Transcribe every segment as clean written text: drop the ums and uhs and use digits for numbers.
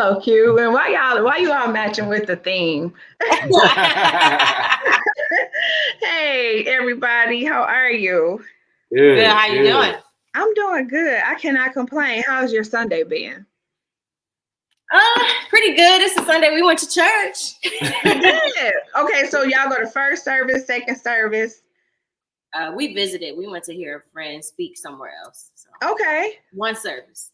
So cute. And why you all matching with the theme? Hey, everybody, how are you? Good. How you doing? I'm doing good. I cannot complain. How's your Sunday been? Pretty good. It's a Sunday. We went to church. Yeah. Okay, so y'all go to first service, second service. We visited. We went to hear a friend speak somewhere else. So. Okay. One service.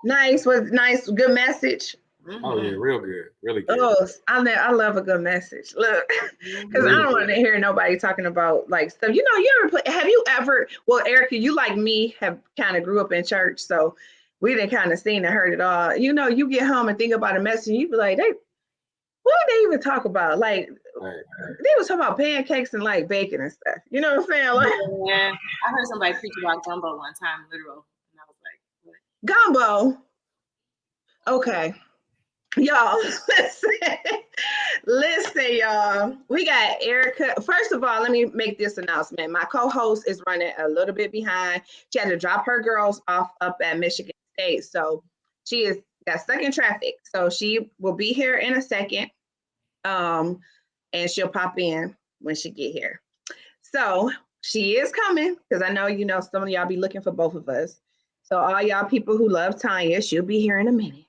Nice. Was nice. Good message. Mm-hmm. Oh yeah, real good, really good. Oh, I love a good message. Look, because I don't want to hear nobody talking about like stuff. You ever have you ever? Well, Ericah, you like me have kind of grew up in church, so we didn't kind of seen and heard it all. You get home and think about a message, and you be like, what did they even talk about? Like, they was talking about pancakes and like bacon and stuff. You know what I'm saying? Like, yeah, I heard somebody preach about gumbo one time, literal, and I was like, what? Gumbo. Okay. Y'all, listen, y'all. We got Ericah. First of all, let me make this announcement. My co-host is running a little bit behind. She had to drop her girls off up at Michigan State. So she got stuck in traffic. So she will be here in a second. And she'll pop in when she get here. So she is coming because I know, some of y'all be looking for both of us. So all y'all people who love Tanya, she'll be here in a minute.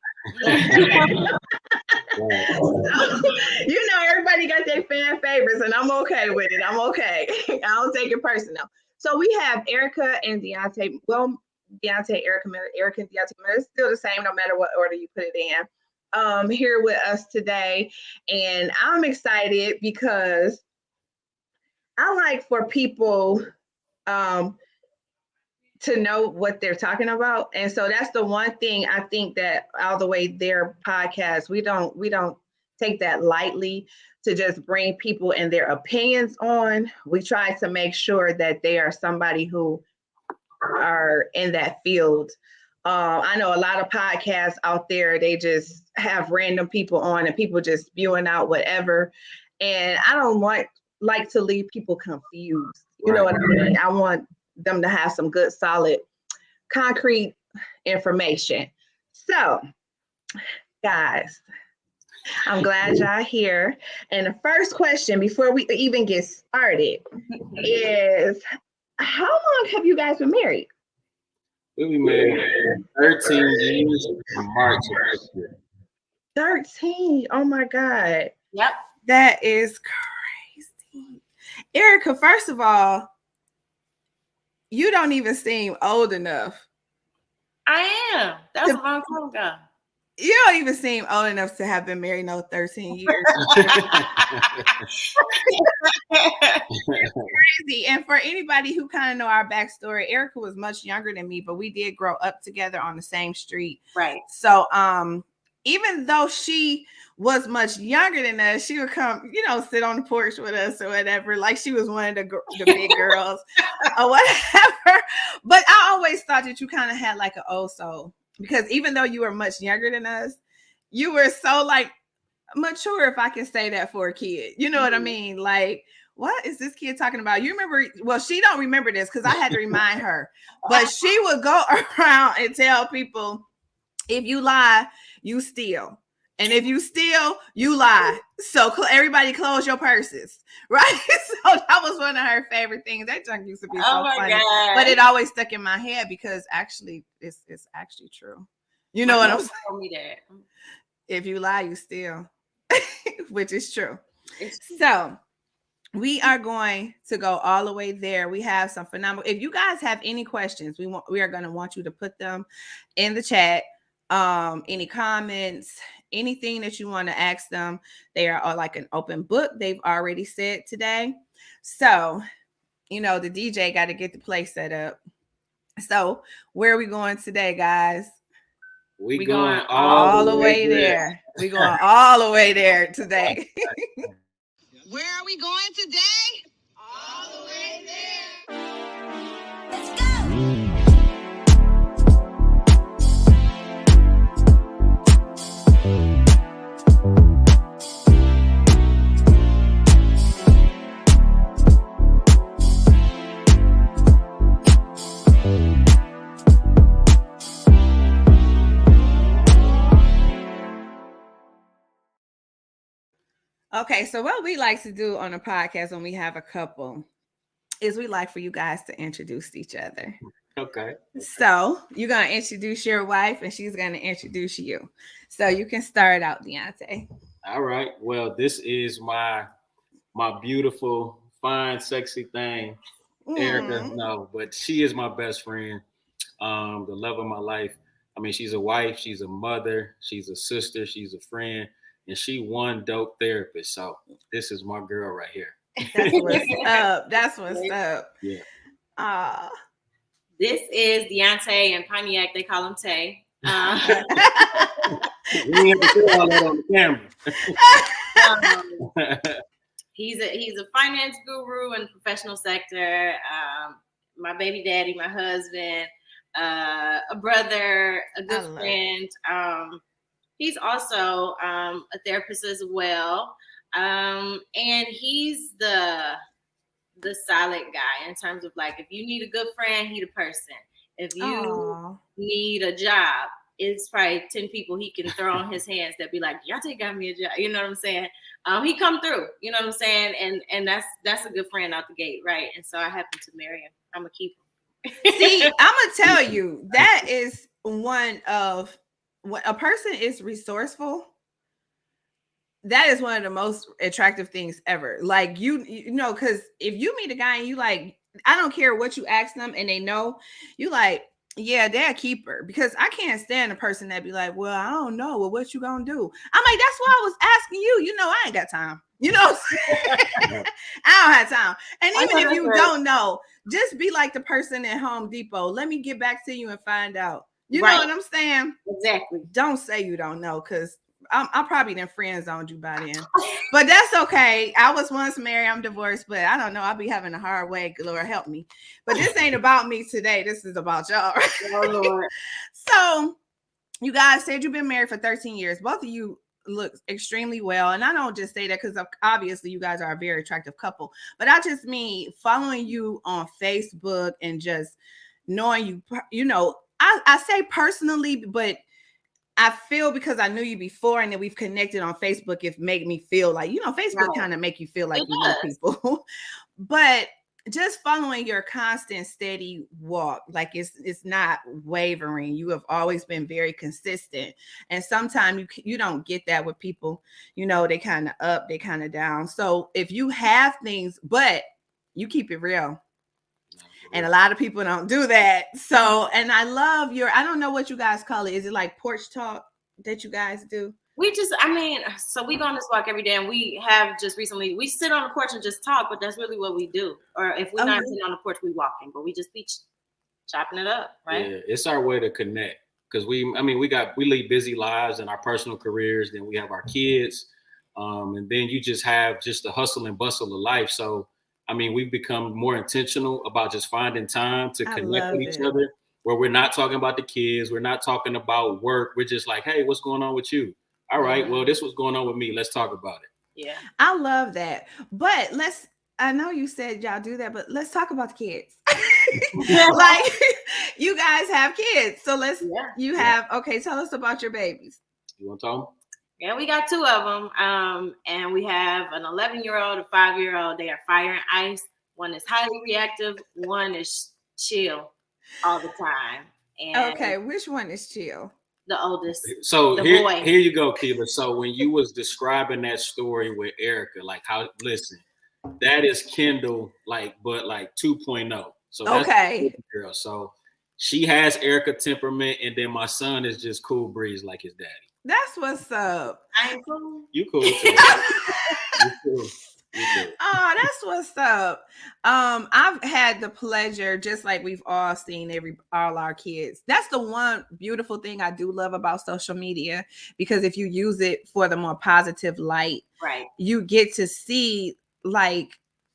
Everybody got their fan favorites, and I'm okay with it. I'm okay. I don't take it personal. So we have Ericah and Dionte. Well, Dionte, Ericah Miller, Ericah and Dionte Miller. It's still the same, no matter what order you put it in. Here with us today, and I'm excited because I like for people to know what they're talking about. And so that's the one thing I think that all the way their podcast, we don't take that lightly to just bring people and their opinions on. We try to make sure that they are somebody who are in that field. I know a lot of podcasts out there, they just have random people on and people just spewing out whatever. And I don't like to leave people confused. You know what I mean? I want them to have some good, solid, concrete information. So, guys, I'm glad y'all here. And the first question before we even get started is, how long have you guys been married? We've been married 13 years in March of this year. 13. Oh my God. Yep. That is crazy. Ericah, first of all, you don't even seem old enough. I am. That's a long time ago. You don't even seem old enough to have been married 13 years. Crazy. And for anybody who kind of know our backstory, Ericah was much younger than me, but we did grow up together on the same street. Right. So even though she was much younger than us, she would come, sit on the porch with us or whatever, like she was one of the big girls or whatever. But I always thought that you kind of had like an old soul, because even though you were much younger than us, you were so like mature, if I can say that for a kid. You know what I mean? Like, what is this kid talking about? You remember? Well, she don't remember this because I had to remind her, but she would go around and tell people, if you lie, you steal. And if you steal, you lie. So everybody close your purses, right? So that was one of her favorite things. That junk used to be so funny. God. But it always stuck in my head because actually it's actually true. You know what I'm saying? Told me that. If you lie, you steal, which is true. So we are going to go all the way there. We have some phenomenal. If you guys have any questions, we are going to want you to put them in the chat. Any comments, anything that you want to ask them, they are like an open book. They've already said today. So, the DJ got to get the place set up. So where are we going today, guys? We going all the way there. We're going all the way there today. Where are we going today? All the way there. Let's go. Okay, so what we like to do on a podcast when we have a couple is we like for you guys to introduce each other. Okay. So you're gonna introduce your wife, and she's gonna introduce you. So you can start out, Dionte. All right. Well, this is my beautiful, fine, sexy thing, Erica. Mm. No, but she is my best friend, the love of my life. I mean, she's a wife, she's a mother, she's a sister, she's a friend, and she one dope therapist. So this is my girl right here. That's what's up. That's what's up. Yeah. This is Dionte and Pontiac. They call him Tay. We didn't have to say all that on the camera. He's a finance guru in the professional sector. My baby daddy, my husband, a brother, a good friend. He's also a therapist as well, and he's the solid guy in terms of like, if you need a good friend, he the person. If you need a job, it's probably 10 people he can throw on his hands that be like, Dionte got me a job. You know what I'm saying? He come through. You know what I'm saying? And that's a good friend out the gate, right? And so I happen to marry him. I'm gonna keep him. See, I'm gonna tell you, that is one of, when a person is resourceful, that is one of the most attractive things ever. Like, you know, because if you meet a guy and you like, I don't care what you ask them and they know, you like, yeah, they're a keeper. Because I can't stand a person that be like, well, I don't know. Well, what you gonna do? I'm like, that's why I was asking you. You know, I ain't got time. You know what I'm saying? I don't have time. And even if you don't know, just be like the person at Home Depot. Let me get back to you and find out. You know what I'm saying? Exactly. Don't say you don't know, because I'm probably then friend zoned you by then. But that's okay. I was once married. I'm divorced, but I don't know. I'll be having a hard way. Lord help me. But this ain't about me today. This is about y'all. Right? Oh, Lord. So you guys said you've been married for 13 years. Both of you look extremely well. And I don't just say that because obviously you guys are a very attractive couple. But I just mean following you on Facebook and just knowing you, you know, I say personally, but I feel because I knew you before and then we've connected on Facebook, it made me feel like, you know, Facebook kind of make you feel like you know people. But just following your constant, steady walk, like it's not wavering. You have always been very consistent. And sometimes you don't get that with people, you know, they kind of up, they kind of down. So if you have things, but you keep it real. And a lot of people don't do that. So, and I love I don't know what you guys call it. Is it like porch talk that you guys do? We just, I mean, so we go on this walk every day, and we have just recently, we sit on the porch and just talk, but that's really what we do. Or if we're not sitting on the porch, we walking, but we just be chopping it up, right? Yeah, it's our way to connect. Because we lead busy lives in our personal careers, then we have our kids, and then you just have just the hustle and bustle of life. So I mean, we've become more intentional about just finding time to connect with each other, where we're not talking about the kids. We're not talking about work. We're just like, hey, what's going on with you? All right, well, this was going on with me. Let's talk about it. Yeah. I love that. But I know you said y'all do that, but let's talk about the kids. Like, you guys have kids. So okay, tell us about your babies. You want to tell them? Yeah, we got 2 of them, and we have an 11-year-old, a 5-year-old. They are fire and ice. One is highly reactive. One is chill all the time. And okay, which one is chill? The oldest. So here you go, Keela. So when you was describing that story with Erica, like listen, that is Kendall, but 2.0. So that's girl. So she has Erica temperament, and then my son is just cool breeze like his daddy. That's what's up. I ain't cool. You cool too. You cool. Oh, that's what's up. I've had the pleasure, just like we've all seen all our kids. That's the one beautiful thing I do love about social media, because if you use it for the more positive light, right, you get to see like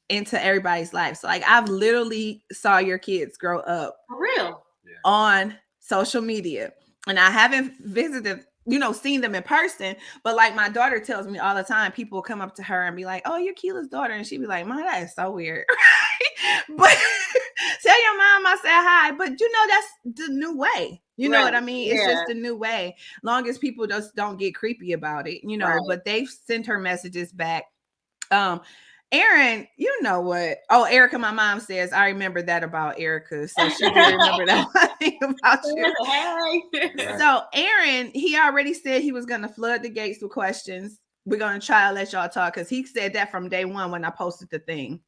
into everybody's life. So like I've literally saw your kids grow up for real on social media, and I haven't visited, seen them in person, but like my daughter tells me all the time, people come up to her and be like, oh, you're Keela's daughter. And she'd be like, Mom, that is so weird. But tell your mom I said hi. But that's the new way. You know what I mean? Yeah. It's just a new way. Long as people just don't get creepy about it, you know. Right. But they've sent her messages back. Aaron, you know what? Oh, Ericah, my mom says, I remember that about Ericah. So she did remember that one thing about you. Hey. So Aaron, he already said he was going to flood the gates with questions. We're going to try to let y'all talk because he said that from day one when I posted the thing.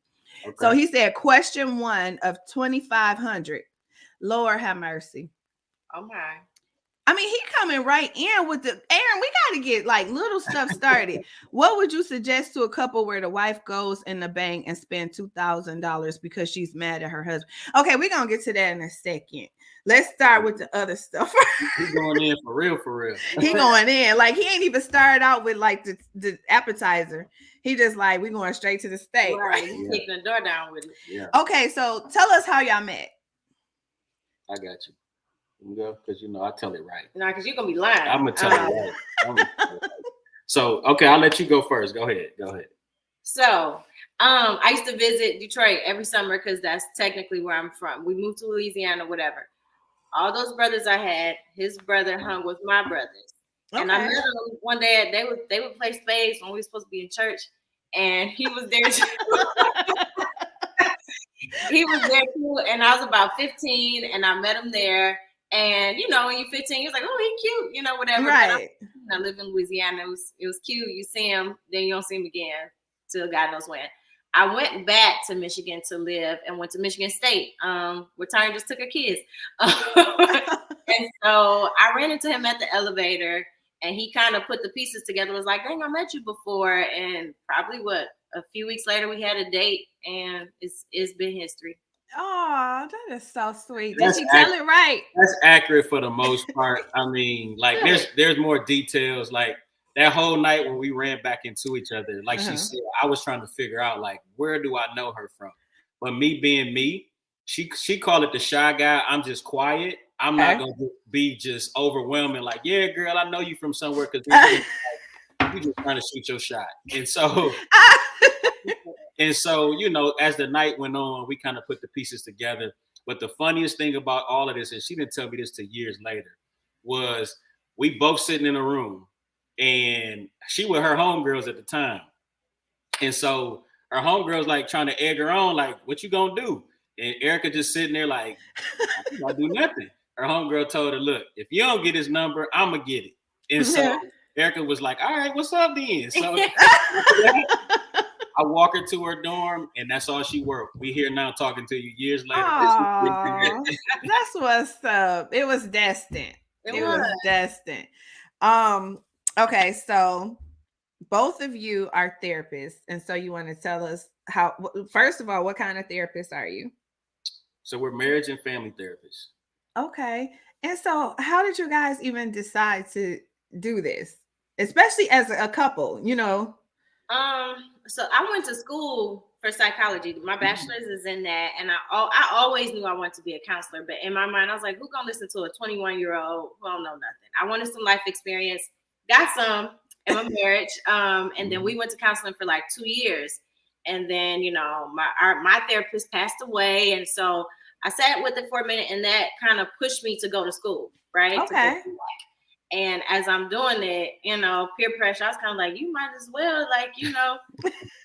Okay. So he said, question 1 of 2,500. Lord have mercy. Oh my. I mean, he coming right in with the Aaron. We got to get like little stuff started. What would you suggest to a couple where the wife goes in the bank and spend $2,000 because she's mad at her husband? Okay, we're gonna get to that in a second. Let's start with the other stuff. He's going in for real, for real. He going in like he ain't even started out with like the appetizer. He just like we going straight to the steak. Right. He's taking the door down with it. Yeah. Okay, so tell us how y'all met. I got you. Because I tell it right. No, because you're gonna be lying. I'm gonna tell it right. So, okay, I'll let you go first. Go ahead. So, I used to visit Detroit every summer because that's technically where I'm from. We moved to Louisiana, whatever. All those brothers I had, his brother hung with my brothers, and I met him one day. They would play spades when we were supposed to be in church, and he was there too. He was there too, and I was about 15, and I met him there. And when you're 15, you're like, oh, he cute, whatever. Right. I live in Louisiana. It was cute. You see him, then you don't see him again till God knows when. I went back to Michigan to live and went to Michigan State. Tanya just took her kids. And so I ran into him at the elevator, and he kind of put the pieces together. Was like, dang, I met you before. And probably a few weeks later, we had a date, and it's been history. Oh, that is so sweet. Did she tell it right? That's accurate for the most part. I mean, like there's more details. Like that whole night when we ran back into each other, like she said, I was trying to figure out like where do I know her from? But me being me, she called it the shy guy. I'm just quiet. I'm not gonna be just overwhelming. Like, yeah, girl, I know you from somewhere because you just trying to shoot your shot. And so. And so, as the night went on, we kind of put the pieces together. But the funniest thing about all of this, and she didn't tell me this till years later, was we both sitting in a room, and she with her homegirls at the time. And so her homegirls like trying to egg her on, like, what you gonna do? And Ericah just sitting there like, I'm not do nothing. Her homegirl told her, look, if you don't get his number, I'm gonna get it. And so Ericah was like, all right, what's up then? So I walk her to her dorm, and that's all she worked. We here now talking to you years later. That's what's up. It was destined. It was destined. Okay, so both of you are therapists, and so you want to tell us first of all, what kind of therapist are you? So we're marriage and family therapists. Okay, and so how did you guys even decide to do this, especially as a couple? So I went to school for psychology. My bachelor's is in that, and I always knew I wanted to be a counselor. But in my mind, I was like, who's gonna listen to a 21-year-old who don't know nothing? I wanted some life experience. Got some in my marriage, and then we went to counseling for like 2 years. And then my therapist passed away, and so I sat with it for a minute, and that kind of pushed me to go to school, right? Okay. And as I'm doing it, peer pressure, I was kind of like, you might as well,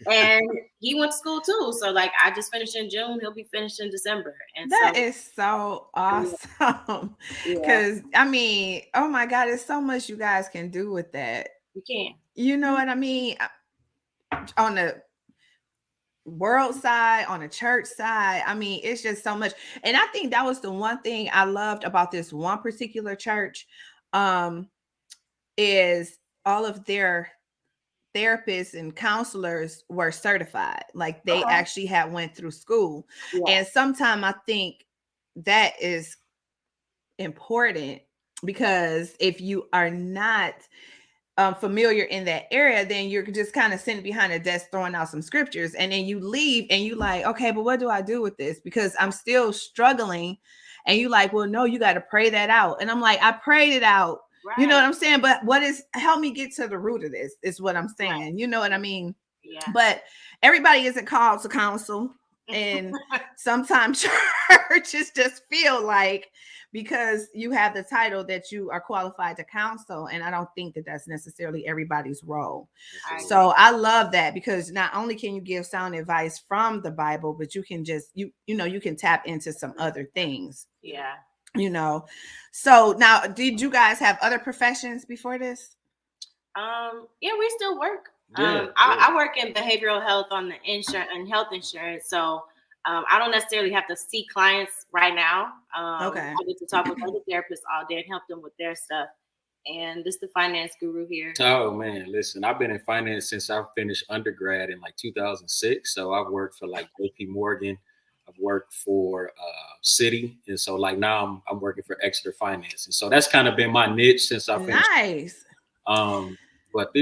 and he went to school too. So like, I just finished in June. He'll be finished in December. And that is so awesome. Because I mean, oh my God, there's so much you guys can do with that. You can. You know what I mean? On the world side, on the church side, I mean, it's just so much. And I think that was the one thing I loved about this one particular church. Is all of their therapists and counselors were certified, like they actually had went through school. And sometimes I think that is important, because if you are not familiar in that area, then you're just kind of sitting behind a desk throwing out some scriptures, and then you leave and you like, okay, but what do I do with this? Because I'm still struggling. And you like, well, no, you got to pray that out. And I'm like, I prayed it out. Right. You know what I'm saying? But help me get to the root of this is what I'm saying. Right. You know what I mean? Yeah. But everybody isn't called to counsel. And sometimes churches just feel like because you have the title that you are qualified to counsel, and I don't think that that's necessarily everybody's role. So I love that, because not only can you give sound advice from the Bible, but you can just you can tap into some other things. Yeah. So now, did you guys have other professions before this? Yeah, we still work. Yeah, I work in behavioral health on the insurance and health insurance. So I don't necessarily have to see clients right now. Okay. I get to talk with other therapists all day and help them with their stuff. And this is the finance guru here. Oh man, listen, I've been in finance since I finished undergrad in like 2006. So I've worked for like JP Morgan. I've worked for Citi, and so like now I'm working for Exeter Finance, and so that's kind of been my niche since I finished. Nice. But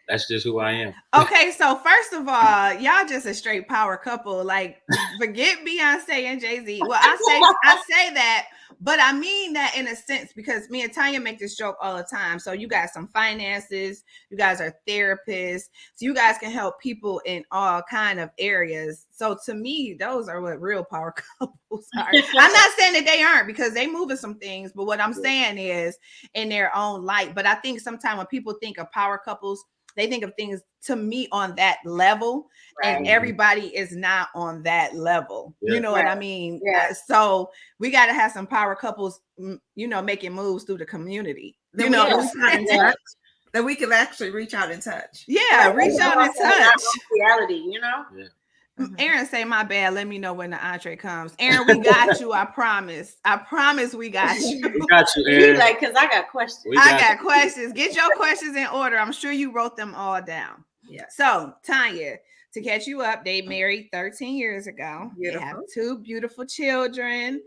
that's just who I am. Okay, so first of all, y'all just a straight power couple. Like, forget Beyonce and Jay-Z. Well, I say that, but I mean that in a sense, because me and Tanya make this joke all the time. So you got some finances, you guys are therapists, so you guys can help people in all kind of areas. So to me, those are what real power couples are. I'm not saying that they aren't, because they moving some things, but what I'm saying is in their own light. But I think sometimes when people think of power couples, they think of things, to me, on that level, right, and everybody is not on that level. Yeah. You know what I mean? Yeah. So we got to have some power couples, making moves through the community. That we can actually reach out and touch. Yeah, reach out and touch. Reality, Yeah. Aaron say, my bad. Let me know when the entree comes. Aaron, we got you. I promise. We got you. We got you, Aaron. Like, because I got questions. I got questions. Get your questions in order. I'm sure you wrote them all down. Yeah. So, Tanya, to catch you up, they married 13 years ago. Beautiful. They have 2 beautiful children,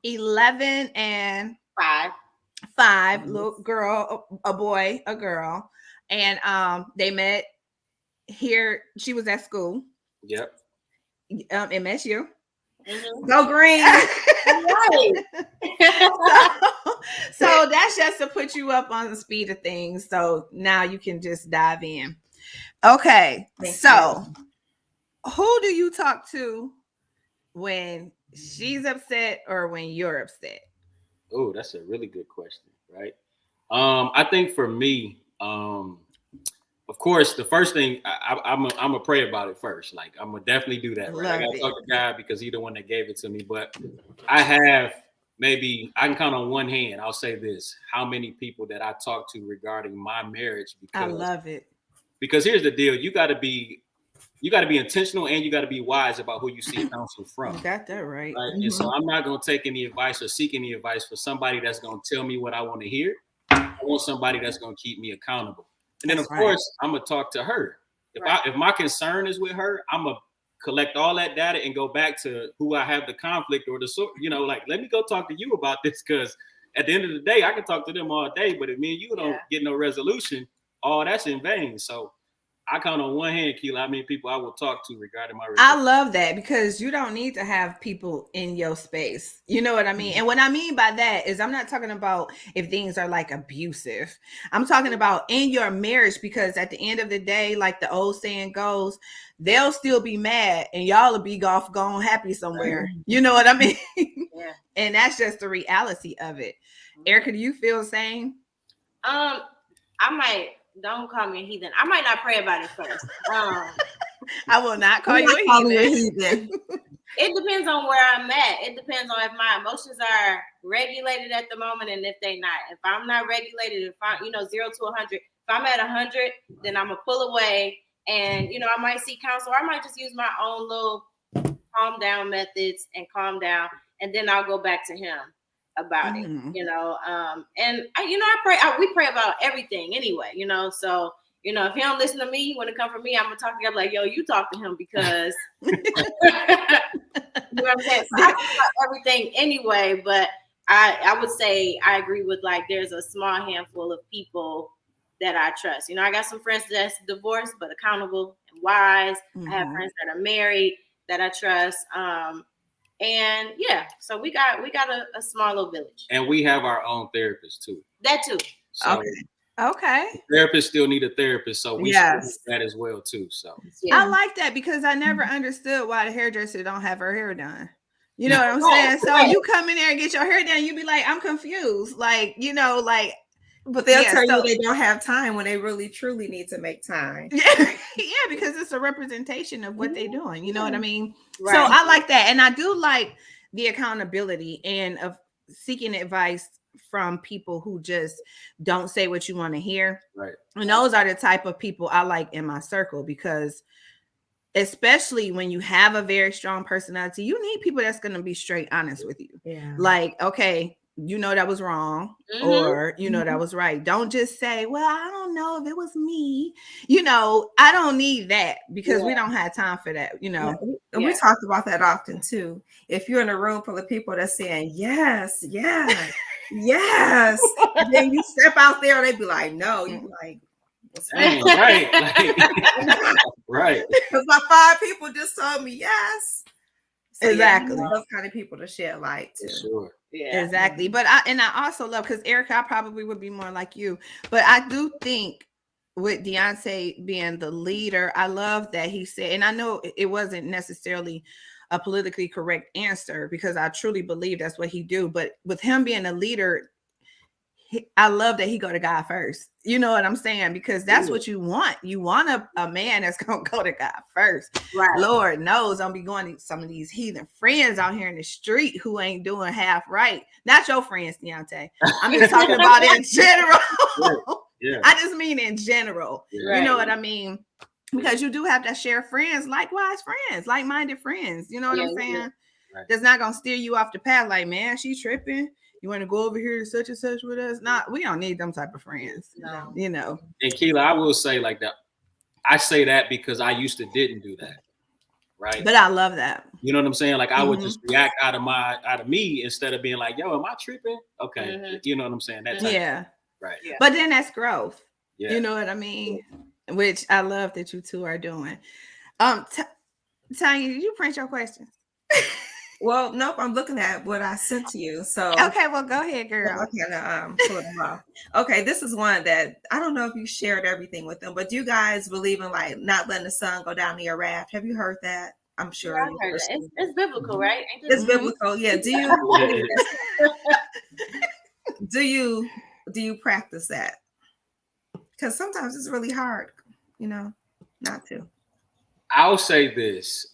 11 and 5. Mm-hmm. Little girl, a boy, a girl. And they met here. She was at school. Yep. MSU. Mm-hmm. Go Green. so that's just to put you up on the speed of things. So now you can just dive in. Okay. So who do you talk to when she's upset or when you're upset? Oh, that's a really good question, right? I think for me, of course, the first thing I'm gonna pray about it first. Like, I'm gonna definitely do that. Right? I gotta talk to God because He's the one that gave it to me. But I have I can count on one hand. I'll say this: how many people that I talk to regarding my marriage? Because I love it. Because here's the deal: you got to be intentional, and you got to be wise about who you seek counsel from. You got that right. Mm-hmm. And so I'm not gonna take any advice or seek any advice for somebody that's gonna tell me what I want to hear. I want somebody that's gonna keep me accountable. And then, of course, I'm going to talk to her. If my concern is with her, I'm going to collect all that data and go back to who I have the conflict or let me go talk to you about this, because at the end of the day, I can talk to them all day, but if me and you don't get no resolution, all that's in vain. So I count on one hand, Keila, how many people I will talk to regarding my relationship. I love that, because you don't need to have people in your space. You know what I mean? And what I mean by that is I'm not talking about if things are like abusive. I'm talking about in your marriage, because at the end of the day, like the old saying goes, they'll still be mad and y'all will be gone happy somewhere. You know what I mean? Yeah. And that's just the reality of it. Ericah, do you feel the same? Don't call me a heathen. I might not pray about it first. I will not call you a heathen. It depends on where I'm at. It depends on if my emotions are regulated at the moment and if they not. If I'm not regulated, if I'm 0 to 100, if I'm at 100, then I'm gonna pull away, and I might seek counsel, or I might just use my own little calm down methods and calm down, and then I'll go back to him about it, and I pray. We pray about everything anyway, So if he don't listen to me when it comes from me, I'm gonna talk to him like, yo, you talk to him, because you know what I'm saying. So I talk about everything anyway, but I would say I agree with, like, there's a small handful of people that I trust. I got some friends that's divorced but accountable and wise. I have friends that are married that I trust. And so we got a small little village. And we have our own therapist too. That too. So, okay. Okay. Therapists still need a therapist, so we should do that as well too. So I like that because I never understood why the hairdresser don't have her hair done. You know what I'm saying? So you come in there and get your hair done, you be like, I'm confused. Like, you know, like, but they'll tell you they don't have time when they really truly need to make time. Yeah, because it's a representation of what they're doing. You know what I mean? Right. So I like that. And I do like the accountability and of seeking advice from people who just don't say what you want to hear. Right. And those are the type of people I like in my circle, because especially when you have a very strong personality, you need people that's going to be straight honest with you. Yeah. Like, okay, you know that was wrong, or you know that was right. Don't just say, well, I don't know if it was me. You know, I don't need that, because we don't have time for that, you know. And we talked about that often too. If you're in a room full of people that's saying yes, yes, yes, then you step out there and they be like, no, you be like, right, right. Because my 5 people just told me yes. So exactly. Those kind of people to shed light to. Sure. Yeah, exactly. But I also love, because Erica, I probably would be more like you, but I do think with Dionte being the leader, I love that he said, and I know it wasn't necessarily a politically correct answer, because I truly believe that's what he do. But with him being a leader, I love that he go to God first. You know what I'm saying? Because that's what you want. You want a man that's going to go to God first. Right. Lord knows I'm be going to some of these heathen friends out here in the street who ain't doing half right. Not your friends, Dionte. I'm just talking about in general. Yeah. I just mean in general. Yeah. You know what I mean? Because you do have to share friends, likewise friends, like-minded friends. You know what I'm saying? Yeah. Right. That's not going to steer you off the path like, man, she tripping. You want to go over here to such and such with us? Not, we don't need them type of friends. No. You know. And Keila, I will say like that. I say that because I used to didn't do that. Right. But I love that. You know what I'm saying? Like I would just react out of me instead of being like, yo, am I tripping? Okay. You know what I'm saying? That type right. Yeah. But then that's growth. Yeah. You know what I mean? Which I love that you two are doing. Tanya, did you print your questions? Well, nope. I'm looking at what I sent to you. So okay, well, go ahead, girl. Okay, pull them off. Okay, this is one that I don't know if you shared everything with them, but do you guys believe in like not letting the sun go down to your raft? Have you heard that? I'm sure. Yeah, I've heard that. It's biblical, right? It's biblical. Yeah. Do you practice that? Because sometimes it's really hard, you know, not to. I'll say this.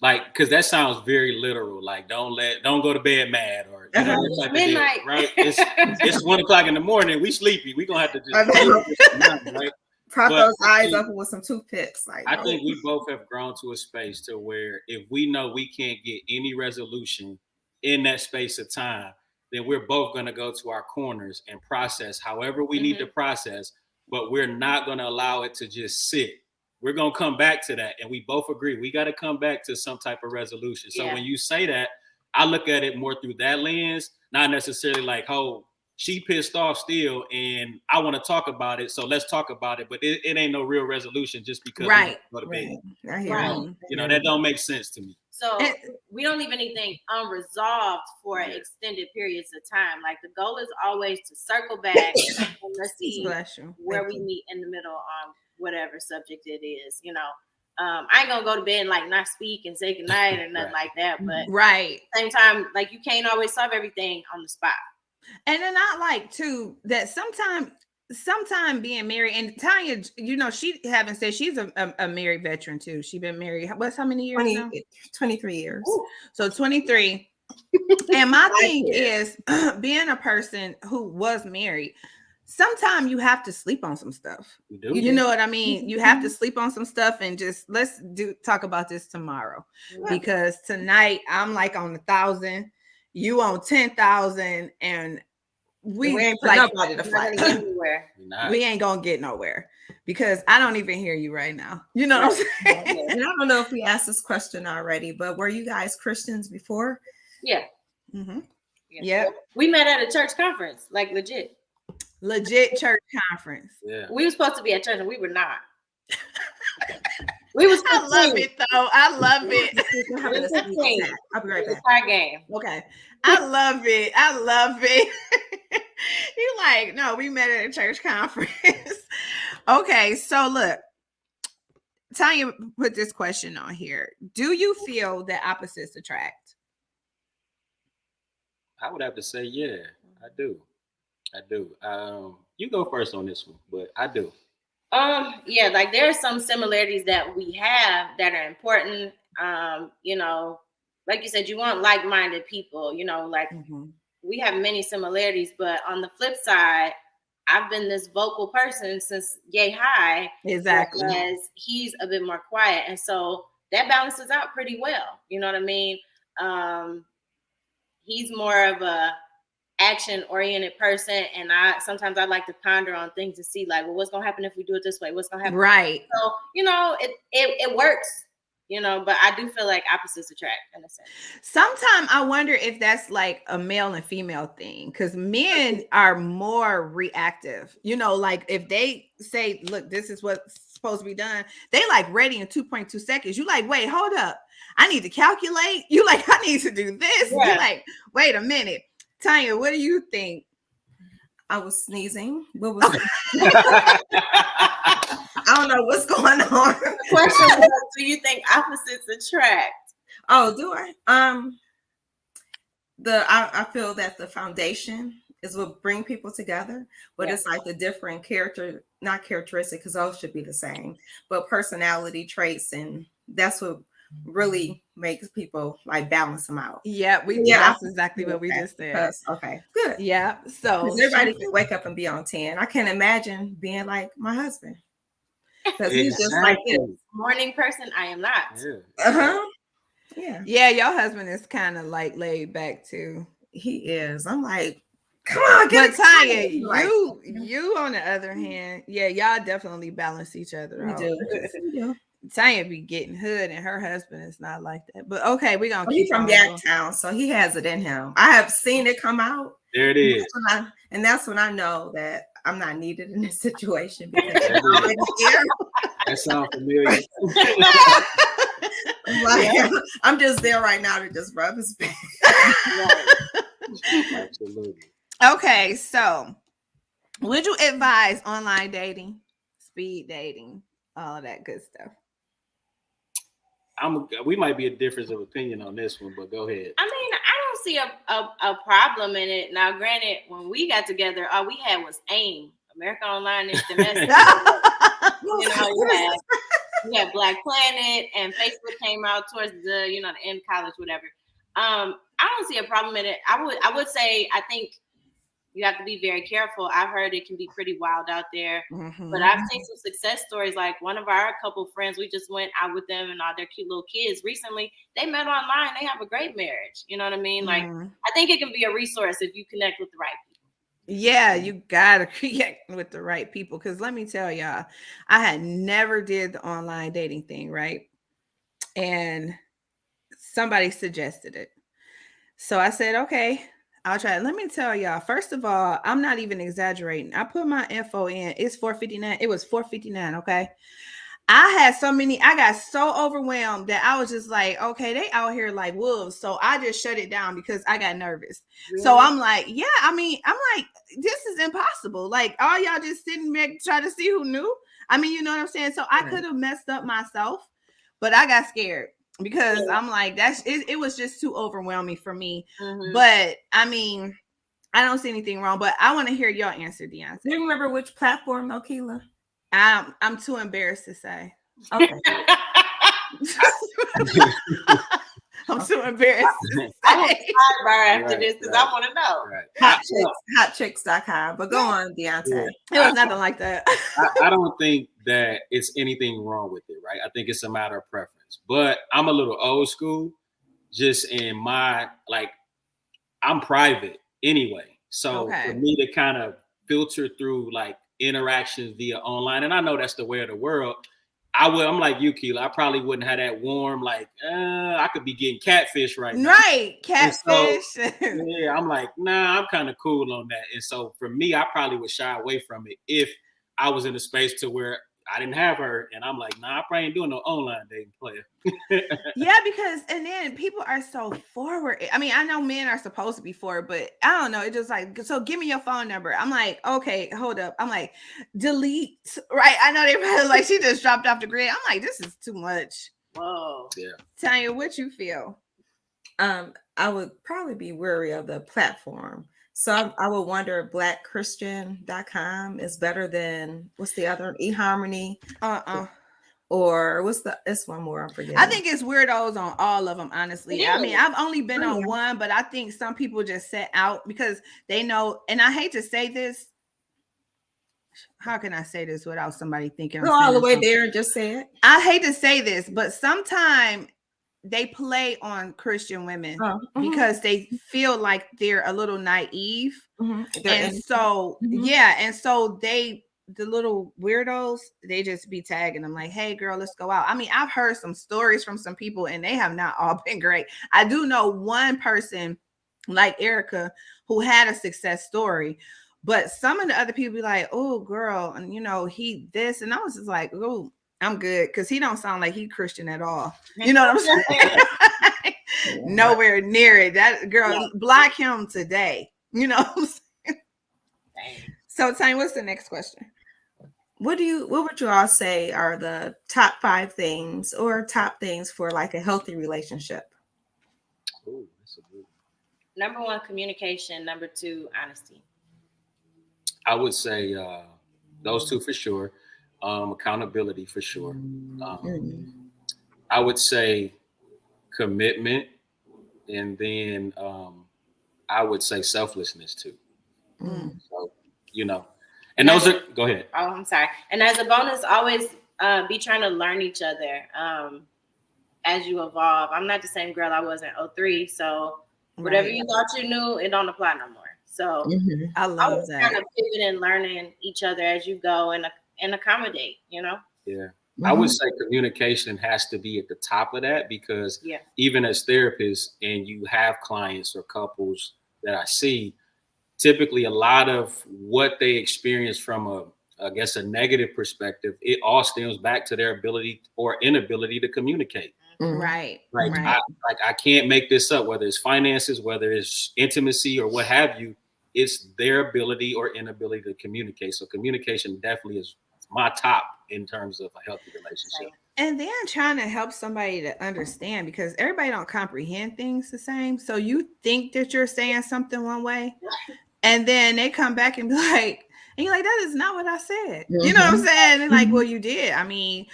Like, because that sounds very literal. Like, don't go to bed mad, or you know, type midnight, of deal, right? It's 1 o'clock in the morning. We sleepy. We gonna have to just right? Prop those eyes up with some toothpicks. Like, I think we both have grown to a space to where if we know we can't get any resolution in that space of time, then we're both gonna go to our corners and process however we need to process, but we're not gonna allow it to just sit. We're going to come back to that. And we both agree. We got to come back to some type of resolution. So when you say that, I look at it more through that lens, not necessarily like, oh, she pissed off still and I want to talk about it. So let's talk about it. But it ain't no real resolution just because we go to bed. Right. You know, that don't make sense to me. So we don't leave anything unresolved for extended periods of time. Like the goal is always to circle back and let's see where we meet in the middle on whatever subject it is, you know. I ain't gonna go to bed and like not speak and say goodnight or nothing like that. But same time, like you can't always solve everything on the spot. And then I like too that sometime being married, and Tanya, you know, she haven't said she's a married veteran too. She's been married. What's how many years now? 23 years. Ooh. So 23. And my thing is being a person who was married. Sometimes you have to sleep on some stuff. You know what I mean? You have to sleep on some stuff and just let's talk about this tomorrow. Because tonight I'm like on 1,000, you on 10,000, and we ain't like, nobody to fight anywhere. We ain't gonna get nowhere because I don't even hear you right now. You know what I'm saying? And I don't know if we asked this question already, but were you guys Christians before? Yeah. Yeah. We met at a church conference, like legit church conference. Yeah. We were supposed to be at church and we were not. We was. I love it though. I love it. I'll be right back. Our game. Okay. I love it. You like, no, we met at a church conference. Okay, so look, Tanya put this question on here. Do you feel that opposites attract? I would have to say, yeah, I do. I do. You go first on this one, but I do. Yeah, like there are some similarities that we have that are important. You know, like you said, you want like-minded people, you know, like we have many similarities, but on the flip side, I've been this vocal person since yay high. Exactly. Whereas he's a bit more quiet. And so that balances out pretty well. You know what I mean? He's more of a action-oriented person, and sometimes I like to ponder on things to see, like, well, what's gonna happen if we do it this way? What's gonna happen? Right. So, you know, it works, you know, but I do feel like opposites attract in a sense. Sometimes I wonder if that's like a male and female thing, because men are more reactive. You know, like if they say, look, this is what's supposed to be done, they like ready in 2.2 seconds. You like, wait, hold up. I need to calculate. You like, I need to do this. Yeah. You like, wait a minute. Tanya, what do you think? I was sneezing. What was I don't know what's going on. The question was, do you think opposites attract? Oh, do I? I feel that the foundation is what bring people together, but it's like the different not characteristic, because those should be the same, but personality traits, and that's what really makes people like balance them out. Yeah, that's exactly what we just said. Okay, good. Yeah, so everybody can wake up and be on 10. I can't imagine being like my husband, because he's just like this morning person. I am not. Yeah, your husband is kind of like laid back too. He is. I'm like, come on, but Tanya, you on the other hand, y'all definitely balance each other out. We do. Tanya be getting hood, and her husband is not like that. But okay, we're gonna keep he's from Yaktown, so he has it in him. I have seen it come out. There it is. And that's when I know that I'm not needed in this situation, because I'm already here. That sounds familiar. I'm just there right now to just rub his back. Absolutely. Okay, so would you advise online dating, speed dating, all of that good stuff? We might be a difference of opinion on this one, but go ahead. I mean, I don't see a problem in it. Now, granted, when we got together, all we had was AIM, America Online Instant Message. You know, we had Black Planet, and Facebook came out towards the end of college, whatever. I don't see a problem in it. I would say, I think you have to be very careful. I've heard it can be pretty wild out there, but I've seen some success stories. Like one of our couple friends, we just went out with them and all their cute little kids recently. They met online. They have a great marriage. You know what I mean? Like, I think it can be a resource if you connect with the right people. Yeah, you gotta connect with the right people. Because let me tell y'all, I had never did the online dating thing, right? And somebody suggested it. So I said, okay, I'll try it. Let me tell y'all, first of all, I'm not even exaggerating. I put my info in. It's $4.59. It was $4.59. Okay. I got so overwhelmed that I was just like, okay, they out here like wolves. So I just shut it down because I got nervous. Really? So I'm like, I'm like, this is impossible. Like, all y'all just sitting there trying to see who knew. I mean, you know what I'm saying? So I could have messed up myself, but I got scared. Because I'm like, it was just too overwhelming for me. But I mean, I don't see anything wrong, but I want to hear your answer, Dionte. Do you remember which platform, Keela? I'm too embarrassed to say. Okay. I'm too embarrassed to I want to sidebar after this because I want to know. Hotchicks.com. But go on, Dionte. Yeah. It was nothing like that. I don't think that it's anything wrong with it, right? I think it's a matter of preference. But I'm a little old school, just in my, like, I'm private anyway. So for me to kind of filter through like interactions via online, and I know that's the way of the world, I'm like you, Keela. I probably wouldn't have that warm, like, I could be getting catfish right now. Right, catfish. So, yeah, I'm like, nah, I'm kind of cool on that. And so for me, I probably would shy away from it if I was in a space to where I didn't have her, and I'm like, nah, I probably ain't doing no online dating, player. Yeah, because and then people are so forward. I mean, I know men are supposed to be forward, but I don't know. It's just like, so give me your phone number. I'm like, okay, hold up. I'm like, delete. Right? I know they probably like she just dropped off the grid. I'm like, this is too much. Whoa. Yeah. Tanya, what you feel? I would probably be wary of the platform. So I would wonder if blackchristian.com is better than what's the other eHarmony? Or it's one more I'm forgetting. I think it's weirdos on all of them, honestly. I mean, I've only been on one, but I think some people just set out because they know, and I hate to say this. How can I say this without somebody thinking? Go all the way there and just say it. I hate to say this, but sometimes they play on Christian women because they feel like they're a little naive. And so, and so the little weirdos, they just be tagging them like, hey girl, let's go out. I mean, I've heard some stories from some people and they have not all been great. I do know one person like Erica who had a success story, but some of the other people be like, oh girl, and he this, and I was just like, oh, I'm good, because he don't sound like he Christian at all. You know what I'm saying? Nowhere near it. That girl, block him today. You know what I'm saying? So Tanya, what's the next question? What would you all say are the top 5 things or top things for like a healthy relationship? Ooh, that's a good one. Number 1, communication. Number 2, honesty. I would say those 2 for sure. Accountability for sure. I would say commitment, and then I would say selflessness too. So, and those are, go ahead. Oh, I'm sorry. And as a bonus, always be trying to learn each other as you evolve. I'm not the same girl I was in 2003, so whatever you thought you knew, it don't apply no more. So I love that. Kind of pivot and learning each other as you go and accommodate, Yeah. I would say communication has to be at the top of that, because even as therapists, and you have clients or couples that I see, typically a lot of what they experience from a negative perspective, it all stems back to their ability or inability to communicate. Right. I can't make this up, whether it's finances, whether it's intimacy or what have you. It's their ability or inability to communicate. So communication definitely is my top in terms of a healthy relationship. And then trying to help somebody to understand, because everybody don't comprehend things the same. So you think that you're saying something one way, and then they come back and be like, and you're like, that is not what I said. You know what I'm saying? And like, well, you did. I mean,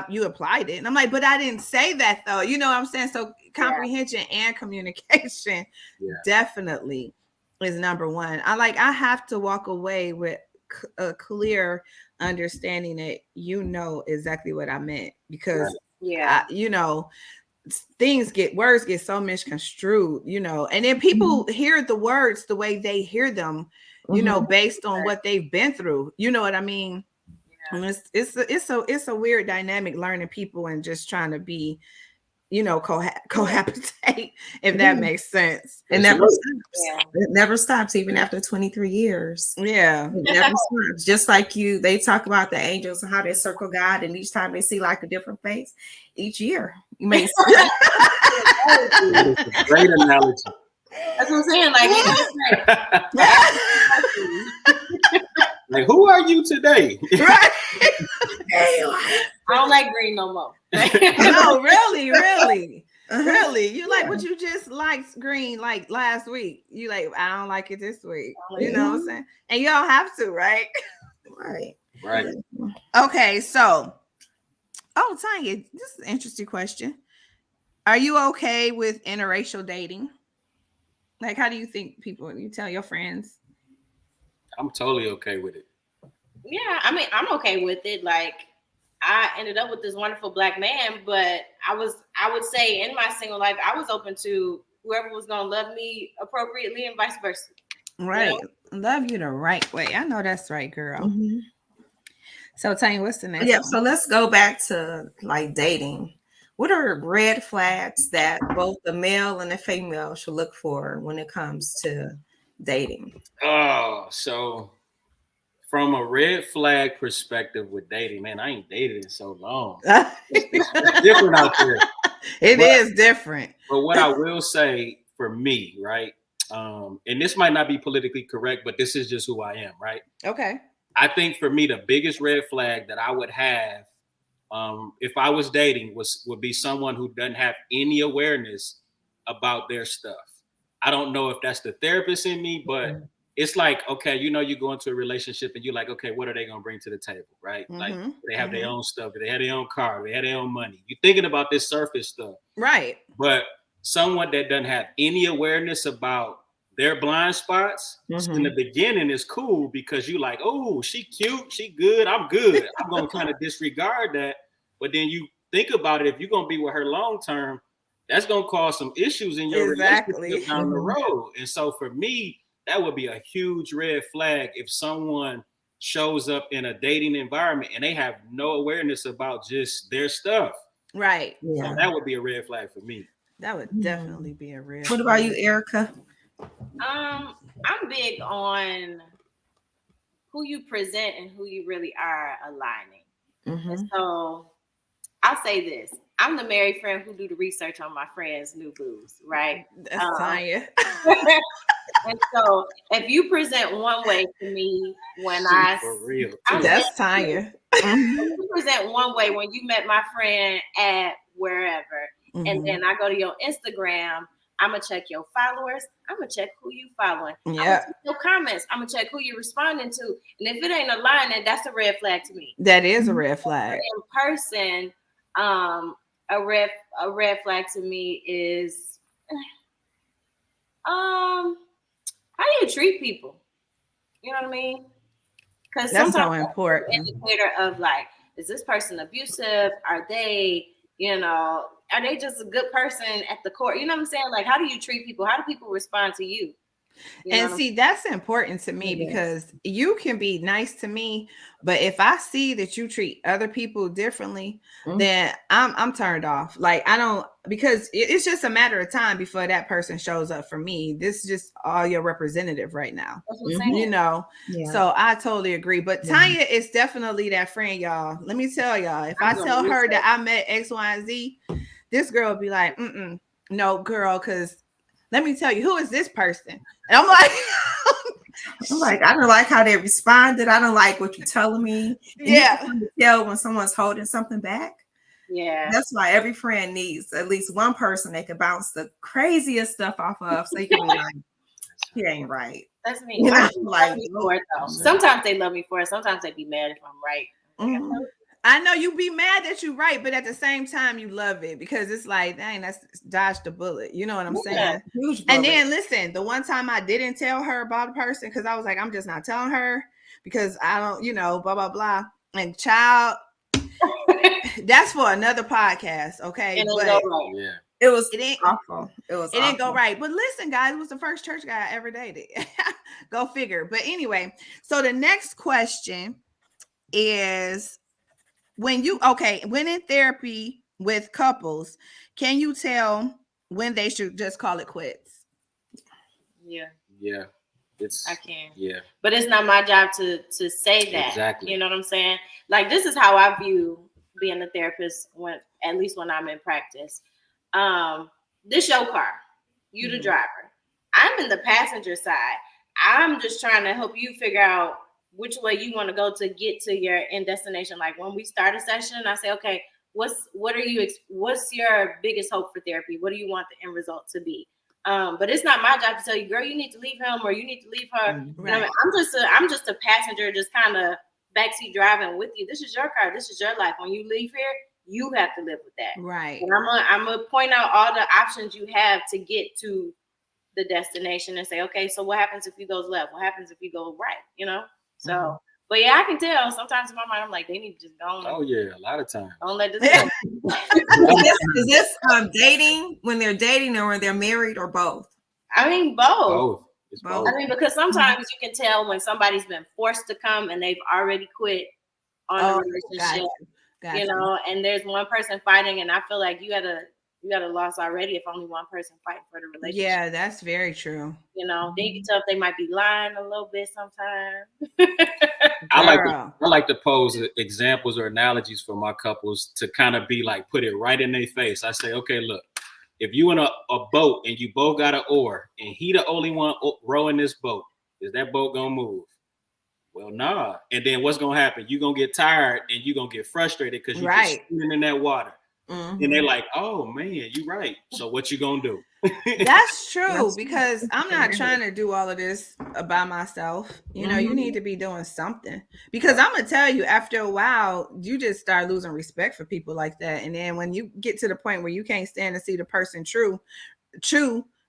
you applied it. And I'm like, but I didn't say that though. You know what I'm saying? So comprehension and communication definitely is number 1. I have to walk away with a clear understanding that exactly what I meant, because words get so misconstrued, and then people hear the words the way they hear them, based on what they've been through. You know what I mean? And it's a weird dynamic, learning people and just trying to be, cohabitate, if that makes sense. It never stops. It never stops, even after 23 years. Yeah. It never stops. Just like they talk about the angels and how they circle God, and each time they see like a different face, each year you may see. Great analogy. That's what I'm saying. Like, who are you today? Right. I don't like green no more. No, really. Really, you like what you just liked green like last week. You like, I don't like it this week. You know what I'm saying? And you don't have to, right? Right. Okay, so Tanya, this is an interesting question. Are you okay with interracial dating? Like, how do you think you tell your friends? I'm totally okay with it. Yeah, I mean, I'm okay with it. Like, I ended up with this wonderful Black man, but I would say in my single life, I was open to whoever was going to love me appropriately and vice versa. Right. Love you the right way. I know that's right, girl. So Tanya, what's the next one? So let's go back to like dating. What are red flags that both the male and the female should look for when it comes to dating? So From a red flag perspective with dating, man, I ain't dated in so long. It's different out there. It is different. But what I will say for me, right? And this might not be politically correct, but this is just who I am, right? Okay. I think for me, the biggest red flag that I would have if I was dating would be someone who doesn't have any awareness about their stuff. I don't know if that's the therapist in me, but it's like, okay, you know, you go into a relationship and you're like, okay, what are they gonna bring to the table, right? Like, they have their own stuff, they have their own car, they have their own money. You're thinking about this surface stuff, right? But someone that doesn't have any awareness about their blind spots in the beginning is cool because you like, oh, she cute, she good, I'm good. I'm gonna kind of disregard that, but then you think about it, if you're gonna be with her long term, that's gonna cause some issues in your relationship down the road. And so for me, that would be a huge red flag if someone shows up in a dating environment and they have no awareness about just their stuff. Right. Yeah. So that would be a red flag for me. That would definitely be a red flag. What about you, Erica? I'm big on who you present and who you really are aligning. And so I'll say this. I'm the married friend who do the research on my friends' new booze, right? That's Tanya. And so if you present one way to me when that's Tanya. You present one way when you met my friend at wherever, and then I go to your Instagram, I'm gonna check your followers, I'm gonna check who you following, your comments, I'm gonna check who you're responding to, and if it ain't aligning, that's a red flag to me. That is a red flag. In person, a red flag to me is how do you treat people? You know what I mean? Because that's sometimes so important. That's an indicator of like, is this person abusive? Are they, are they just a good person at the core? You know what I'm saying? Like, how do you treat people? How do people respond to you? And see, that's important to me because you can be nice to me, but if I see that you treat other people differently, then I'm turned off. Like I don't, because it's just a matter of time before that person shows up for me. This is just all your representative right now, So I totally agree. But Tanya is definitely that friend, y'all. Let me tell y'all, if I tell her that I met X, Y, and Z, this girl will be like, no, girl, because let me tell you, who is this person? And I'm like, I don't like how they responded. I don't like what you're telling me. And you can tell when someone's holding something back. Yeah. That's why every friend needs at least one person they can bounce the craziest stuff off of. So you can be like, he ain't right. That's me. Sometimes they love me for it. Sometimes they be mad if I'm right. I know you be mad that you're right, but at the same time, you love it because it's like, dang, that's dodge the bullet. You know what I'm saying? And then listen, the one time I didn't tell her about a person because I was like, I'm just not telling her because I don't, blah, blah, blah. And child, that's for another podcast. Okay. But it ain't awful. It didn't go right. But listen, guys, it was the first church guy I ever dated. Go figure. But anyway, so the next question is, when in therapy with couples, can you tell when they should just call it quits? Yeah. I can. Yeah. But it's not my job to say that. Exactly. You know what I'm saying? Like, this is how I view being a therapist at least when I'm in practice. This your car. You the driver. I'm in the passenger side. I'm just trying to help you figure out which way you want to go to get to your end destination. Like when we start a session, I say, okay, what's your biggest hope for therapy? What do you want the end result to be? But it's not my job to tell you, girl, you need to leave him or you need to leave her. Right. You know, I'm just a passenger, just kind of backseat driving with you. This is your car. This is your life. When you leave here, you have to live with that. Right. And I'm gonna point out all the options you have to get to the destination and say, okay, so what happens if you go left? What happens if you go right? So, but yeah, I can tell sometimes in my mind, I'm like, they need to just go on. Oh yeah, a lot of times. Don't let this go. Is this dating when they're dating or when they're married or both? I mean, both. It's both. I mean, because sometimes you can tell when somebody's been forced to come and they've already quit on the relationship. Gotcha. And there's one person fighting, and I feel like you gotta you got a loss already if only one person fighting for the relationship. Yeah, that's very true. You know, then you can tell if they might be lying a little bit sometimes. I like to pose examples or analogies for my couples to kind of be like, put it right in their face. I say, okay, look, if you in a boat and you both got an oar and he the only one rowing this boat, is that boat gonna move? Well, nah. And then what's gonna happen? You're gonna get tired and you're gonna get frustrated because you're just swimming in that water. Mm-hmm. And they're like, oh man, you're right. So what you gonna do? That's true, because I'm not trying to do all of this by myself. You know, you need to be doing something, because I'm gonna tell you, after a while, you just start losing respect for people like that. And then when you get to the point where you can't stand to see the person true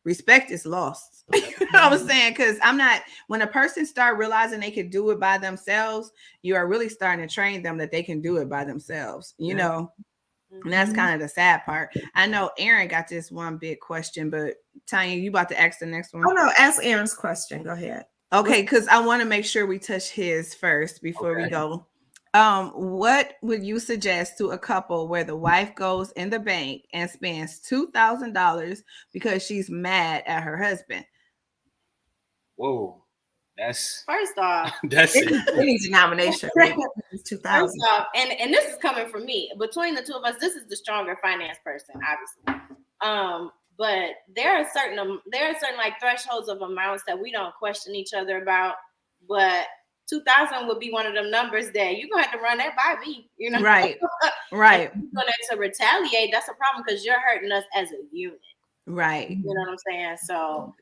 respect is lost. You know what I'm saying? Because when a person start realizing they can do it by themselves, you are really starting to train them that they can do it by themselves, you know. And that's kind of the sad part. I know Aaron got this one big question, but Tanya, you about to ask the next one? Oh no, ask Aaron's question. Go ahead. Okay, because I want to make sure we touch his first before we go. What would you suggest to a couple where the wife goes in the bank and spends $2,000 because she's mad at her husband? Whoa. That's first off, that's it. Any denomination. First off, and this is coming from me. Between the two of us, this is the stronger finance person, obviously. But there are certain like thresholds of amounts that we don't question each other about. But 2,000 would be one of them numbers that you're gonna have to run that by me, you know? Right. Right. If you're gonna to retaliate, that's a problem because you're hurting us as a unit. Right. You know what I'm saying? So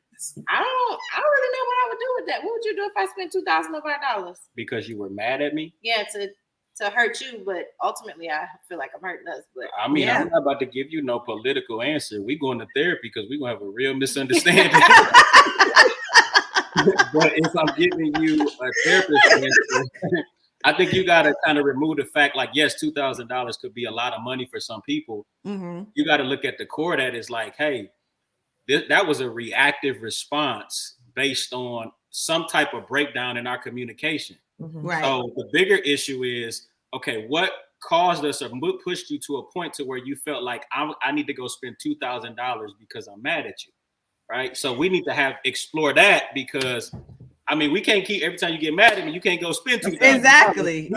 I don't really know what I would do with that. What would you do if I spent $2,000 of our dollars? Because you were mad at me? Yeah, to hurt you, but ultimately I feel like I'm hurting us. But I mean, I'm not about to give you no political answer. We going to therapy because we're gonna have a real misunderstanding. But if I'm giving you a therapist answer, I think you gotta kind of remove the fact, like, yes, $2,000 could be a lot of money for some people. Mm-hmm. You got to look at the core that is like, hey, that was a reactive response based on some type of breakdown in our communication. Mm-hmm. Right. So the bigger issue is, okay, what caused us or pushed you to a point to where you felt like I need to go spend $2,000 because I'm mad at you, right? So we need to explore that, because I mean, we can't keep every time you get mad at me, you can't go spend $2,000. Exactly.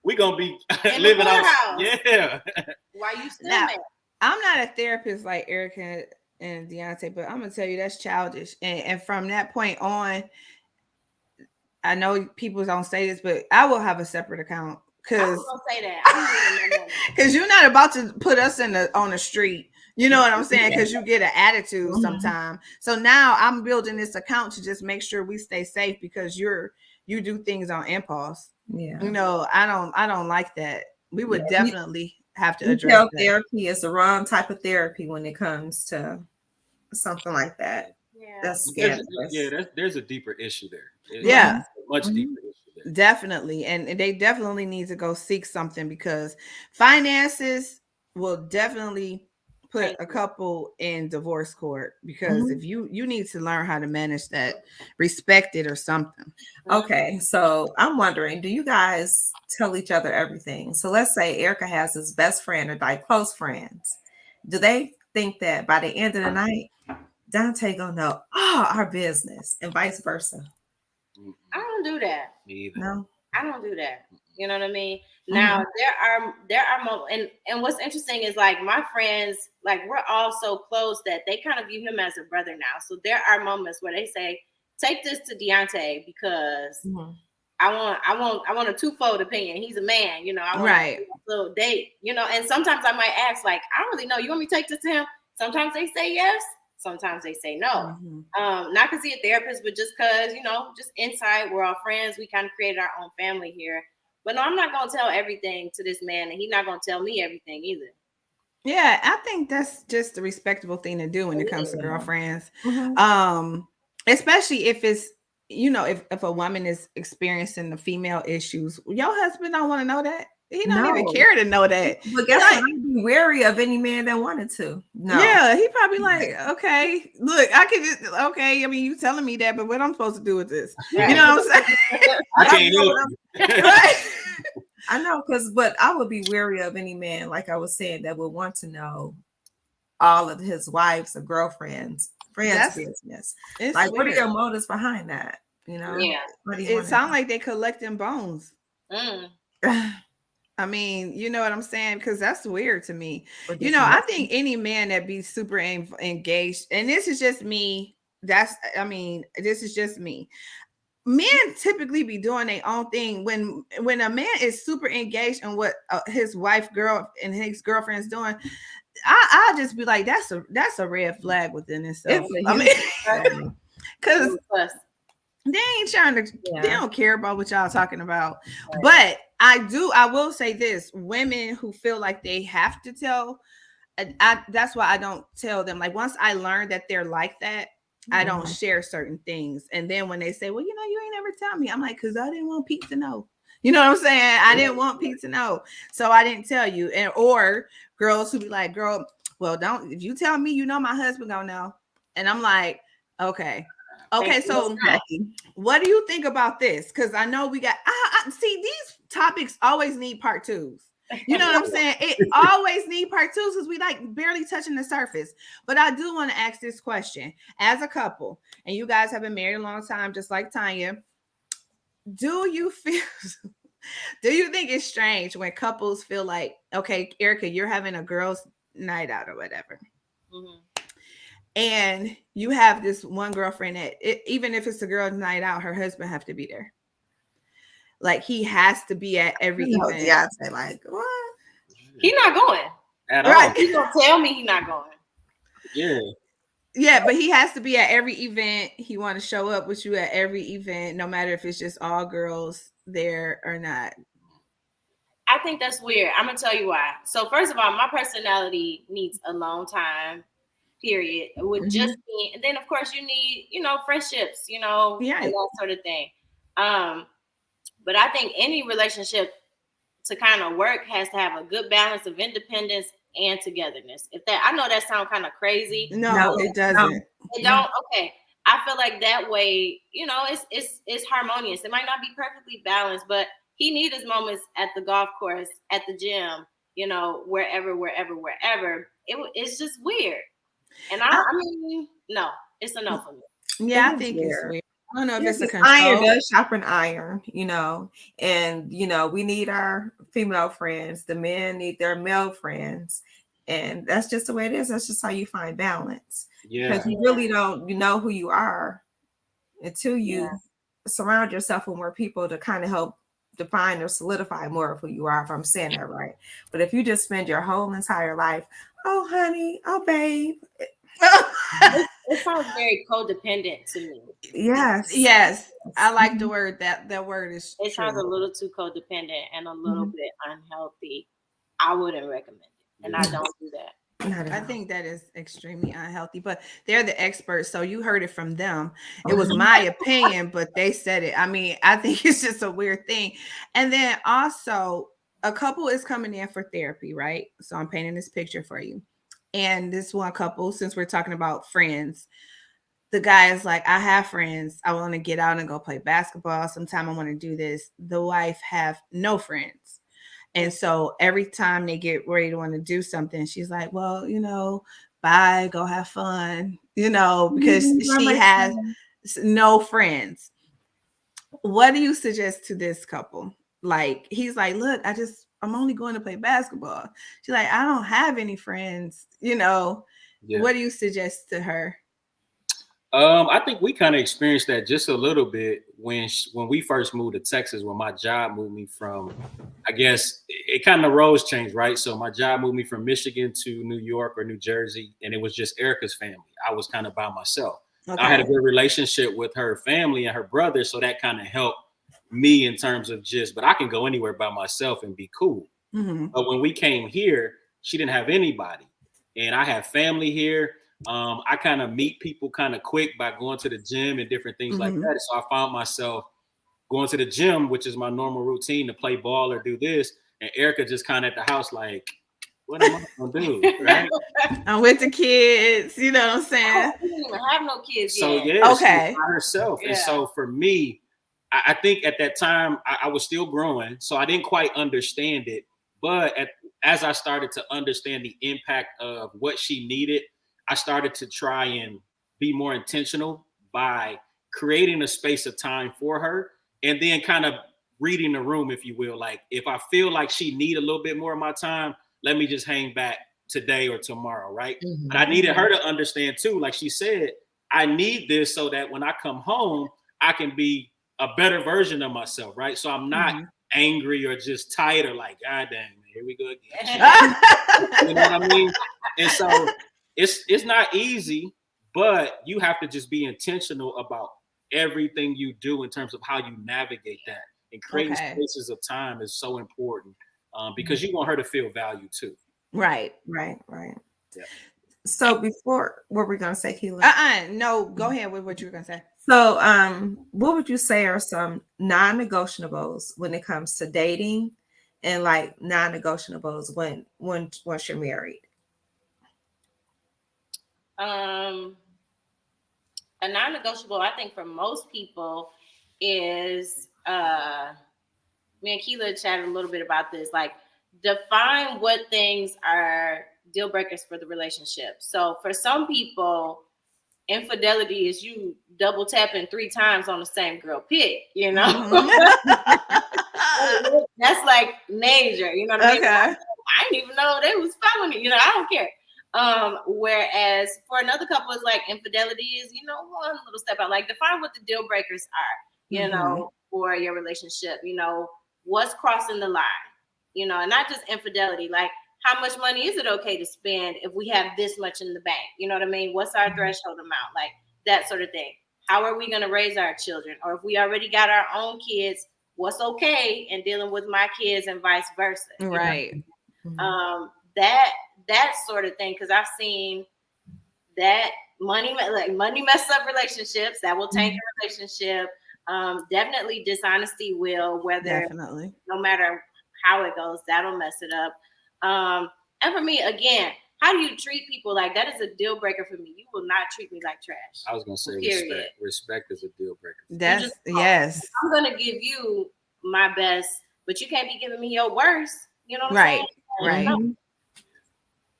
We're gonna be living out. Yeah. Why you still mad? I'm not a therapist like Ericah and Dionte, but I'm gonna tell you that's childish. And from that point on, I know people don't say this, but I will have a separate account, because say that because you're not about to put us on the street. You know what I'm saying? Because you get an attitude sometimes. So now I'm building this account to just make sure we stay safe, because you do things on impulse. Yeah. You know, I don't like that. We would definitely have to address that. Therapy is the wrong type of therapy when it comes to something like that. Yeah. That's scandalous. There's a deeper issue there. Yeah. Much deeper issue there. Definitely. And they definitely need to go seek something, because finances will definitely put a couple in divorce court, because if you need to learn how to manage that, respect it or something. Okay, so I'm wondering, do you guys tell each other everything? So let's say Ericah has his best friend or like close friends. Do they think that by the end of the night, Dionte gonna know all our business and vice versa? I don't do that. Me either. No, I don't do that. You know what I mean? Now there are moments, and what's interesting is, like, my friends, like, we're all so close that they kind of view him as a brother now. So there are moments where they say, "Take this to Dionte because I want a twofold opinion. He's a man, you know. I want a little date, you know." And sometimes I might ask, like, "I don't really know. You want me to take this to him?" Sometimes they say yes. Sometimes they say no. Not because he's a therapist, but just because, you know, just inside, we're all friends. We kind of created our own family here. But no, I'm not going to tell everything to this man, and he's not going to tell me everything either. Yeah, I think that's just a respectable thing to do when it comes to girlfriends. Especially if it's, you know, if a woman is experiencing the female issues, your husband don't want to know that. He don't even care to know that. But guess what? I'd be wary of any man that wanted to. No. Yeah, he probably like, okay, look, I can just, okay, I mean, you telling me that, but what I'm supposed to do with this? You know what I'm saying? I can't help you. Right? I know, but I would be wary of any man, like I was saying, that would want to know all of his wives or girlfriends, friends' business. Like, what are your motives behind that? You know? Yeah. It sounds like they collecting bones. Mm. I mean, you know what I'm saying? Because that's weird to me. You know, I think any man that be super engaged, and this is just me. This is just me. Men typically be doing their own thing. When a man is super engaged in what his wife, girl, and his girlfriend's doing, I'll just be like, that's a red flag within itself. I mean, because they ain't trying to, they don't care about what y'all talking about. Right. But I will say this: women who feel like they have to tell, that's why I don't tell them. Like, once I learn that they're like that, I don't share certain things. And then when they say, well, you know, you ain't never tell me, I'm like, because I didn't want Pete to know. You know what I'm saying? I didn't want Pete to know. So I didn't tell you. And or girls who be like, girl, well, don't, if you tell me, you know, my husband gonna know. And I'm like, okay. So what do you think about this? Because I know we got, I see, these topics always need part twos. You know what I'm saying? It always need part twos because we like barely touching the surface. But I do want to ask this question. As a couple, and you guys have been married a long time, just like Tanya, do you think it's strange when couples feel like, okay, Ericah, you're having a girls' night out or whatever. Mm-hmm. And you have this one girlfriend that even if it's a girl's night out, her husband have to be there. Like, he has to be at every event. Yeah, I'd say like, what? He's not going at all. He's gonna tell me he's not going. Yeah, but he has to be at every event. He want to show up with you at every event, no matter if it's just all girls there or not. I think that's weird. I'm gonna tell you why. So first of all, my personality needs a long time. Period. With just me, and then of course you need, you know, friendships, you know, and that sort of thing. But I think any relationship to kind of work has to have a good balance of independence and togetherness. If that, I know that sounds kind of crazy. No, it doesn't. It don't. Okay. I feel like that way, you know, it's harmonious. It might not be perfectly balanced, but he needs his moments at the golf course, at the gym, you know, wherever. It's just weird. And I mean, no, it's a no for me. Yeah, I think it's weird. I don't know if it's a control. Iron does sharpen iron, you know, and you know, we need our female friends. The men need their male friends, and that's just the way it is. That's just how you find balance. Yeah, because you really don't, you know, who you are until you surround yourself with more people to kind of help define or solidify more of who you are. If I'm saying that right, but if you just spend your whole entire life, oh honey, oh babe. It sounds very codependent to me. Yes. I like the word. That word is it sounds a little too codependent and a little bit unhealthy. I wouldn't recommend it, and I don't do that. I think that is extremely unhealthy, but they're the experts, so you heard it from them. It was my opinion, but they said it. I mean, I think it's just a weird thing. And then also, a couple is coming in for therapy, right? So I'm painting this picture for you. And this one couple, since we're talking about friends, the guy is like, I have friends. I want to get out and go play basketball. Sometime I want to do this. The wife have no friends. And so every time they get ready to want to do something, she's like, well, you know, bye, go have fun, you know, because she has no friends. What do you suggest to this couple? Like, he's like, look, I'm only going to play basketball. She's like, I don't have any friends, you know. Yeah. What do you suggest to her? I think we kind of experienced that just a little bit when we first moved to Texas, when my job moved me from, I guess it kind of roles changed, right? So my job moved me from Michigan to New York or New Jersey, and it was just Ericah's family. I was kind of by myself. Okay. I had a good relationship with her family and her brother, so that kind of helped me in terms of but I can go anywhere by myself and be cool. Mm-hmm. But when we came here, she didn't have anybody, and I have family here. I kind of meet people kind of quick by going to the gym and different things like that. So I found myself going to the gym, which is my normal routine, to play ball or do this. And Ericah just kind of at the house like, what am I going to do? Right? I'm with the kids. You know what I'm saying? I didn't even have no kids so, yet. Yeah, okay. She was by herself. Yeah. And so for me, I think at that time I was still growing. So I didn't quite understand it. But as I started to understand the impact of what she needed, I started to try and be more intentional by creating a space of time for her, and then kind of reading the room, if you will. Like, if I feel like she need a little bit more of my time, let me just hang back today or tomorrow, right? Mhm. But I needed her to understand too, like she said, I need this so that when I come home, I can be a better version of myself, right? So I'm not angry or just tired or like, God dang, man, here we go again. You know what I mean? And so it's not easy, but you have to just be intentional about everything you do in terms of how you navigate that. And creating spaces of time is so important because you want her to feel value too. Right. Yeah. So before, what were we gonna say, Keila? No, go ahead with what you were gonna say. So, what would you say are some non-negotiables when it comes to dating, and like non-negotiables once you're married? A non-negotiable, I think, for most people is me and Keila chatted a little bit about this. Like, define what things are deal breakers for the relationship. So for some people, infidelity is you double tapping 3 times on the same girl pic, you know. That's like major, you know what I mean? I didn't even know they was following me, you know. I don't care. Whereas for another couple, it's like infidelity is, you know, one little step out. Like, define what the deal breakers are, you know, for your relationship. You know, what's crossing the line, you know, and not just infidelity. Like, how much money is it okay to spend if we have this much in the bank? You know what I mean? What's our threshold amount? Like, that sort of thing. How are we going to raise our children? Or if we already got our own kids, what's okay in dealing with my kids and vice versa? Right. That sort of thing, because I've seen that money mess up relationships. That will tank a relationship. Definitely dishonesty will, no matter how it goes, that'll mess it up. And for me, again, how do you treat people? Like, that is a deal breaker for me. You will not treat me like trash. I was gonna say respect. Respect is a deal breaker. That's yes. I'm gonna give you my best, but you can't be giving me your worst. You know what I'm saying? Right.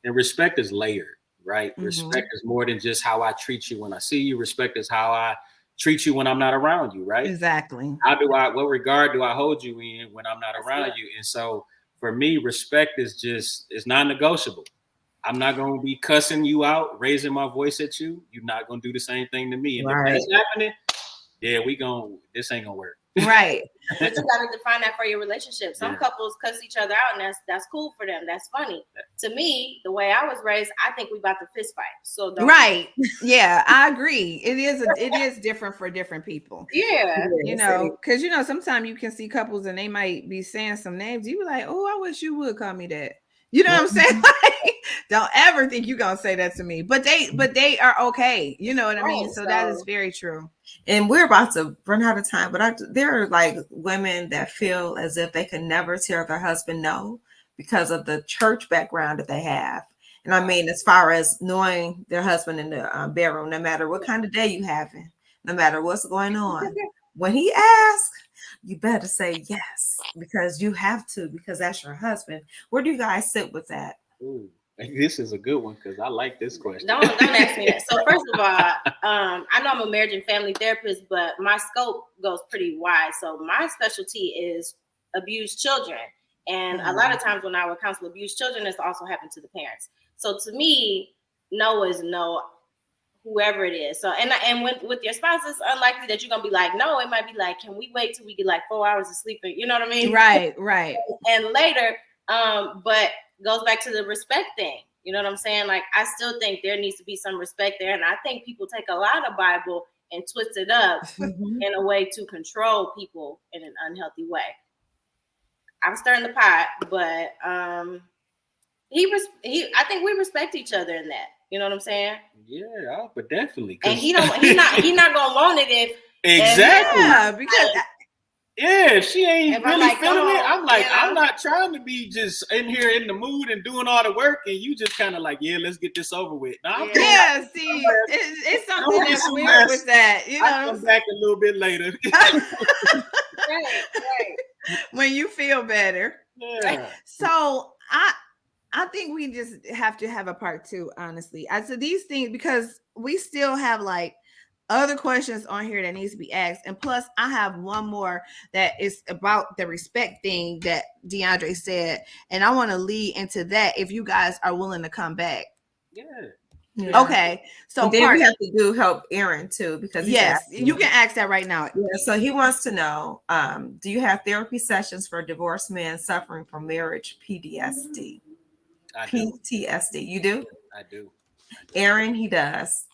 And respect is layered, right? Respect is more than just how I treat you when I see you. Respect is how I treat you when I'm not around you, right? Exactly. What regard do I hold you in when I'm not around you? And so for me, respect is it's non-negotiable. I'm not going to be cussing you out, raising my voice at you. You're not going to do the same thing to me. And if that's happening, this ain't going to work. Right. But you got to define that for your relationship. Some couples cuss each other out, and that's cool for them. That's funny. To me, the way I was raised, I think we about to fist fight. So yeah, I agree. It is different for different people. Yeah, you know, because you know sometimes you can see couples and they might be saying some names. You be like, oh, I wish you would call me that. You know what I'm saying? Like, don't ever think you're gonna say that to me. But they are okay. You know what I mean? So that is very true. And we're about to run out of time, but there are like women that feel as if they can never tell their husband no because of the church background that they have. And I mean, as far as knowing their husband in the bedroom, no matter what kind of day you having, no matter what's going on, when he asks, you better say yes because you have to, because that's your husband. Where do you guys sit with that? Ooh, this is a good one because I like this question. Don't ask me that. So first of all, I know I'm a marriage and family therapist, but my scope goes pretty wide. So my specialty is abused children. And a lot of times when I would counsel abused children, this also happened to the parents. So to me, no is no, whoever it is. So and with your spouse, it's unlikely that you're gonna be like, no. It might be like, can we wait till we get like 4 hours of sleep? You know what I mean? Right. And later, but goes back to the respect thing. You know what I'm saying? Like, I still think there needs to be some respect there. And I think people take a lot of Bible and twist it up in a way to control people in an unhealthy way. I'm stirring the pot, but I think we respect each other in that. You know what I'm saying? Yeah, but definitely. And he's not gonna want it if exactly. Because she ain't really feeling it. I'm like, I'm not trying to be just in here in the mood and doing all the work, and you just kind of like, let's get this over with. See, it's something that's weird with that. You know, I'll come back a little bit later. right. When you feel better. Yeah. So I think we just have to have a part 2, honestly. I said these things because we still have like other questions on here that needs to be asked. And plus, I have one more that is about the respect thing that DeAndre said. And I want to lead into that if you guys are willing to come back. Yeah. Okay. So and then we have to help Aaron too, because yes, you can ask that right now. Yeah, so he wants to know, do you have therapy sessions for divorced men suffering from marriage PTSD? PTSD. You do? I do. Aaron, he does.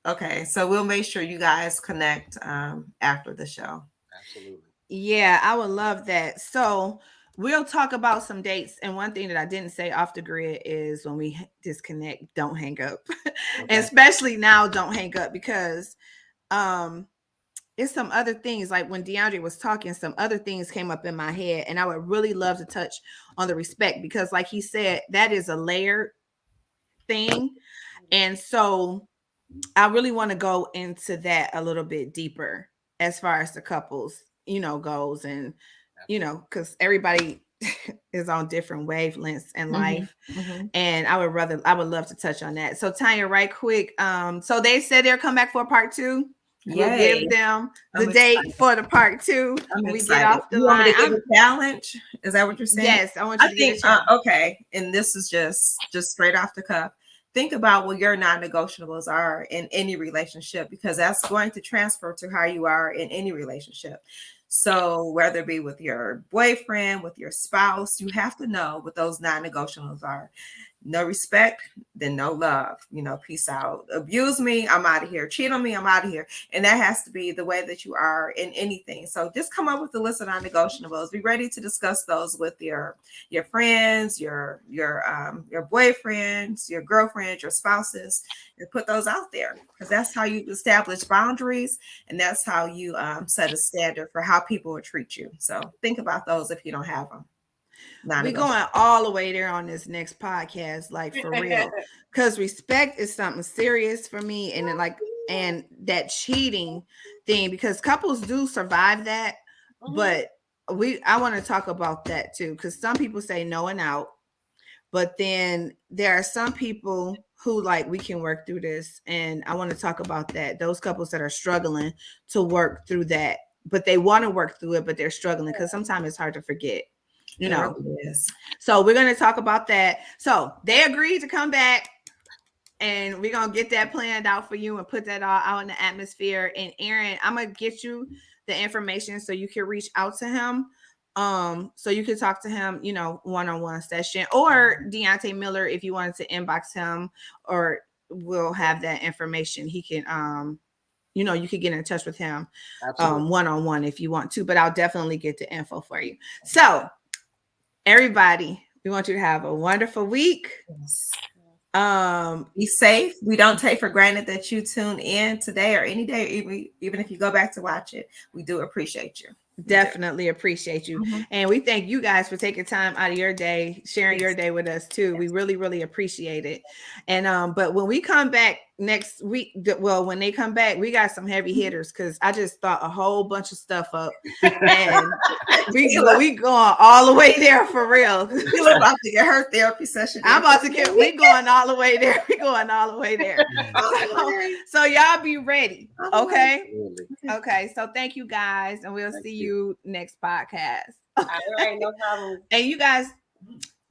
Okay, so we'll make sure you guys connect after the show. Absolutely. Yeah, I would love that. So we'll talk about some dates. And one thing that I didn't say off the grid is when we disconnect, don't hang up. Okay. And especially now, don't hang up, because it's some other things, like when DeAndre was talking, some other things came up in my head, and I would really love to touch on the respect, because like he said, that is a layered thing. And so I really want to go into that a little bit deeper as far as the couples, goes, and, because everybody is on different wavelengths in life. And I would love to touch on that. So Tanya, right quick. So they said they'll come back for part 2. We'll give them the date for the part 2 when we get off the line. Want me to give a challenge? Is that what you're saying? Yes, I want you to give a challenge. Okay, and this is just straight off the cuff. Think about what your non-negotiables are in any relationship, because that's going to transfer to how you are in any relationship. So whether it be with your boyfriend, with your spouse, you have to know what those non-negotiables are. No respect, then no love. Peace out. Abuse me, I'm out of here. Cheat on me, I'm out of here. And that has to be the way that you are in anything. So just come up with a list of non-negotiables. Be ready to discuss those with your friends, your boyfriends, your girlfriends, your spouses, and put those out there, because that's how you establish boundaries, and that's how you set a standard for how people will treat you. So think about those if you don't have them. We're going all the way there on this next podcast, like for real, because respect is something serious for me, and and that cheating thing, because couples do survive that, but I want to talk about that too, because some people say no and out, but then there are some people who we can work through this, and I want to talk about that. Those couples that are struggling to work through that, but they want to work through it, but they're struggling because sometimes it's hard to forget. So we're going to talk about that. So they agreed to come back, and we're going to get that planned out for you and put that all out in the atmosphere. And Aaron, I'm going to get you the information so you can reach out to him. So you can talk to him, one-on-one session, or Dionte Miller, if you wanted to inbox him, or we'll have that information. He can, you could get in touch with him one-on-one if you want to, but I'll definitely get the info for you. So everybody, we want you to have a wonderful week. Be safe. We don't take for granted that you tune in today or any day, even if you go back to watch it. We do appreciate you. Definitely appreciate you. And we thank you guys for taking time out of your day, sharing your day with us too. We really, really appreciate it. And but when we come back next week, when they come back, we got some heavy hitters, because I just thought a whole bunch of stuff up, and we going all the way there for real. We're about to get her therapy session. We going all the way there. We going all the way there. So y'all be ready. Okay. Okay. So thank you guys, and we'll see you next podcast. All right, no problem. And you guys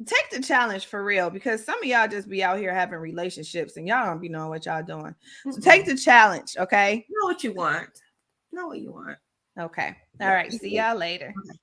take the challenge for real, because some of y'all just be out here having relationships and y'all don't be knowing what y'all doing. So take the challenge, okay? Know what you want. Know what you want. Okay. All right. See y'all later. Okay.